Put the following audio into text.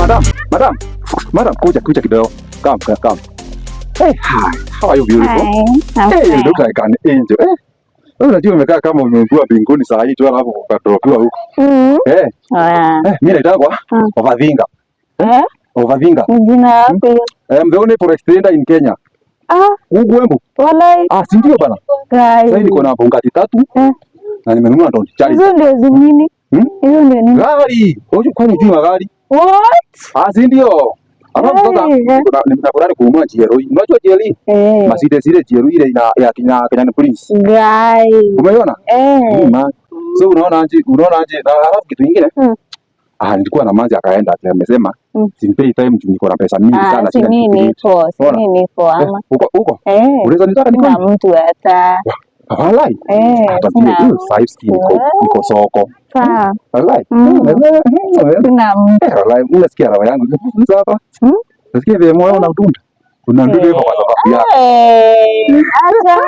Madam, kuja kidogo. Come. Hey, hi. How are you, beautiful? Hi. Hey, you look like an angel. Unajua umekaa kama umeungua mbinguni saa hii tu alafu ukadropiwa huko. Mimi naitwa Overthinker. Overthinker. Jina wapi? I'm the only forex trader in Kenya. Ugwembu. Walai. Si ndio bana? Sasa niko na bongati 3 na nimenunua ndo chai. Hizo ndio zingine. Hizo ndio nini? Gari. Kwani unajua gari? What? Si ndio. Alafu sasa ninakurani kununua GLE. Unajua GLE? Mercedes ile GLE ile ya Kenya Prince. Guy. Umeona? So unaona aje na alafu kitu kingine? Nilikuwa na manzi akaenda amesema simpei time niko na pesa mingi sana si mimi nipo ama. Uko? Unaweza nitaka niko na mtu hata. Walai. Hata hiyo 5 skin niko soko. Walai. Walai, unasikia raha yangu ikifuza hapa. Nasikia vile moyo unadunda. Unadunda hivyo kwa sababu yako. Acha.